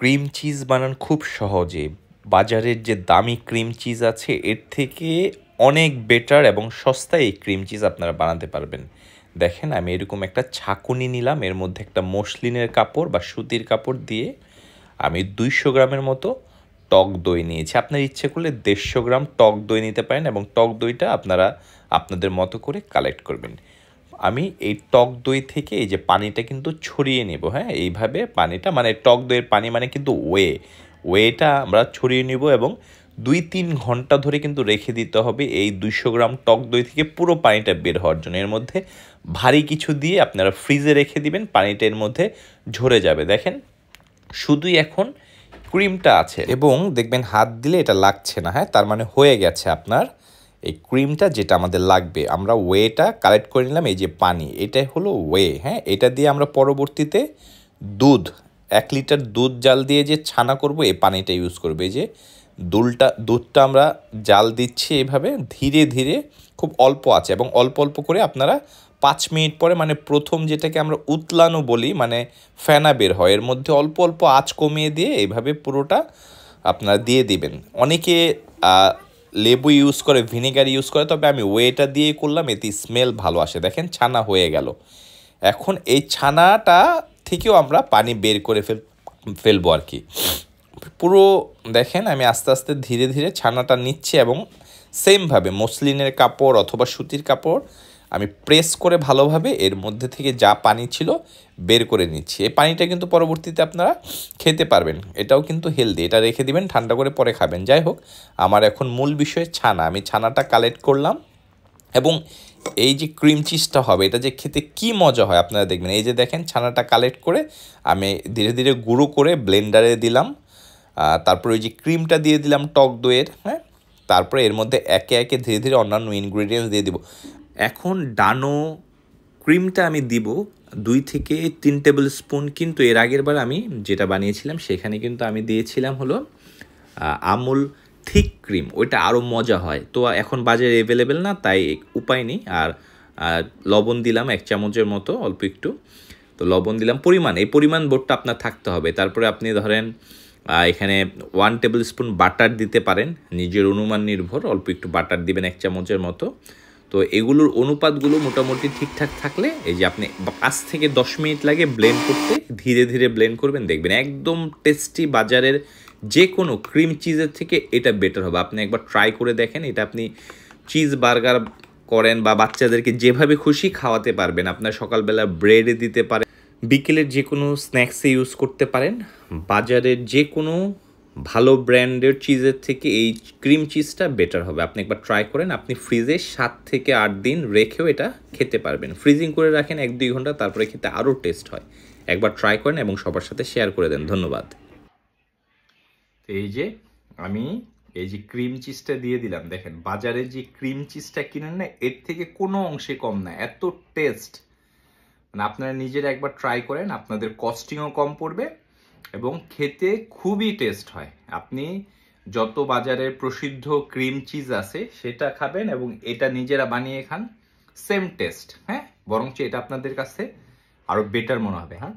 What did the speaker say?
Cream cheese বানান খুব সহজে। বাজারের যে দামি ক্রিম চিজ আছে এর থেকে অনেক বেটার এবং সস্তায় এই ক্রিম চিজ আপনারা বানাতে পারবেন। দেখেন আমি এরকম একটা ছাঁকুনি নিলাম, এর মধ্যে একটা মসলিনের কাপড় বা সুতির কাপড় দিয়ে আমি 200 গ্রামের মতো টক দই নিয়েছি। আপনার ইচ্ছে করলে 150 গ্রাম টক দই নিতে পারেন এবং টক দইটা আপনারা আপনাদের মতো করে কালেক্ট করবেন। আমি এই টক দই থেকে এই যে পানিটা কিন্তু ছড়িয়ে নেব, হ্যাঁ, এইভাবে পানিটা মানে টক দইয়ের পানি মানে কিন্তু ওয়েটা আমরা ছড়িয়ে নেব এবং 2-3 ঘন্টা ধরে কিন্তু রেখে দিতে হবে এই 200 গ্রাম টক দই থেকে পুরো পানিটা বের হওয়ার জন্য। এর মধ্যে ভারী কিছু দিয়ে আপনারা ফ্রিজে রেখে দিবেন, পানিটা এর মধ্যে ঝরে যাবে। দেখেন শুধুই এখন ক্রিমটা আছে এবং দেখবেন হাত দিলে এটা লাগছে না, হ্যাঁ, তার মানে হয়ে গেছে আপনার এই ক্রিমটা যেটা আমাদের লাগবে। আমরা ওয়েটা কালেক্ট করে নিলাম, এই যে পানি, এটাই হলো ওয়ে, হ্যাঁ। এটা দিয়ে আমরা পরবর্তীতে দুধ 1 লিটার দুধ জাল দিয়ে যে ছানা করব এই পানিটা ইউজ করবো। এই যে দুধটা আমরা জাল দিচ্ছি এইভাবে ধীরে ধীরে, খুব অল্প আছে এবং অল্প অল্প করে আপনারা 5 মিনিট পরে মানে প্রথম যেটাকে আমরা উতলানো বলি, মানে ফেনা বের হয়, এর মধ্যে অল্প অল্প আঁচ কমিয়ে দিয়ে এইভাবে পুরোটা আপনারা দিয়ে দিবেন। অনেকে লেবু ইউজ করে, ভিনেগার ইউজ করে, তবে আমি ওয়েটা দিয়ে করলাম, এতে স্মেল ভালো আসে। দেখেন ছানা হয়ে গেল। এখন এই ছানাটা থেকেও আমরা পানি বের করে ফেলবো আর কি। পুরো দেখেন আমি আস্তে আস্তে ধীরে ধীরে ছানাটা নিচ্ছি এবং সেমভাবে মসলিনের কাপড় অথবা সুতির কাপড় আমি প্রেস করে ভালোভাবে এর মধ্যে থেকে যা পানি ছিল বের করে নিচ্ছি। এই পানিটা কিন্তু পরবর্তীতে আপনারা খেতে পারবেন, এটাও কিন্তু হেলদি। এটা রেখে দিবেন, ঠান্ডা করে পরে খাবেন। যাই হোক, আমার এখন মূল বিষয় ছানা। আমি ছানাটা কালেক্ট করলাম এবং এই যে ক্রিম চিজটা হবে এটা যে খেতে কি মজা হয় আপনারা দেখবেন। এই যে দেখেন ছানাটা কালেক্ট করে আমি ধীরে ধীরে গুঁড়ো করে ব্লেন্ডারে দিলাম, তারপরে ওই যে ক্রিমটা দিয়ে দিলাম টক দইয়ের, হ্যাঁ। তারপরে এর মধ্যে একে একে ধীরে ধীরে অন্যান্য ইনগ্রিডিয়েন্টস দিয়ে দিব। এখন ডানো ক্রিমটা আমি দিব 2 থেকে 3 টেবিল স্পুন, কিন্তু এর আগের বার আমি যেটা বানিয়েছিলাম সেখানে কিন্তু আমি দিয়েছিলাম হলো আমুল থিক ক্রিম, ওইটা আরও মজা হয়। তো এখন বাজারে অ্যাভেলেবেল না, তাই উপায় নেই। আর লবণ দিলাম 1 চামচের মতো, অল্প একটু। তো লবণ দিলাম, এই পরিমাণ বোর্ডটা আপনার থাকতে হবে। তারপরে আপনি ধরেন এখানে 1 টেবিল স্পুন বাটার দিতে পারেন, নিজের অনুমান নির্ভর, অল্প একটু বাটার দিবেন 1 চামচের মতো। তো এগুলোর অনুপাতগুলো মোটামুটি ঠিকঠাক থাকলে এই যে আপনি 5 থেকে 10 মিনিট লাগে ব্লেন্ড করতে, ধীরে ধীরে ব্লেন্ড করবেন, দেখবেন একদম টেস্টি। বাজারের যে কোনো ক্রিম চিজের থেকে এটা বেটার হবে। আপনি একবার ট্রাই করে দেখেন। এটা আপনি চিজ বার্গার করেন বা বাচ্চাদেরকে যেভাবে খুশি খাওয়াতে পারবেন। আপনার সকালবেলা ব্রেডে দিতে পারেন, বিকেলের যে কোনো স্ন্যাক্সে ইউজ করতে পারেন। বাজারের যে কোনো ভালো ব্র্যান্ডের চিজের থেকে এই ক্রিম চিজটা বেটার হবে। আপনি একবার ট্রাই করেন। আপনি ফ্রিজে 7 থেকে 8 দিন রেখেও এটা খেতে পারবেন। ফ্রিজিং করে রাখেন 1-2 ঘন্টা, তারপরে খেতে আরও টেস্ট হয়। একবার ট্রাই করেন এবং সবার সাথে শেয়ার করে দেন। ধন্যবাদ। এই যে আমি এই যে ক্রিম চিজটা দিয়ে দিলাম, দেখেন বাজারে যে ক্রিম চিজটা কিনেন না এর থেকে কোনো অংশে কম না, এত টেস্ট। মানে আপনারা নিজেরা একবার ট্রাই করেন, আপনাদের কস্টিংও কম পড়বে এবং খেতে খুবই টেস্ট হয়। আপনি যত বাজারের প্রসিদ্ধ ক্রিম চিজ আছে সেটা খাবেন এবং এটা নিজেরা বানিয়ে খান, সেম টেস্ট, হ্যাঁ, বরঞ্চ এটা আপনাদের কাছে আরো বেটার মনে হবে, হ্যাঁ।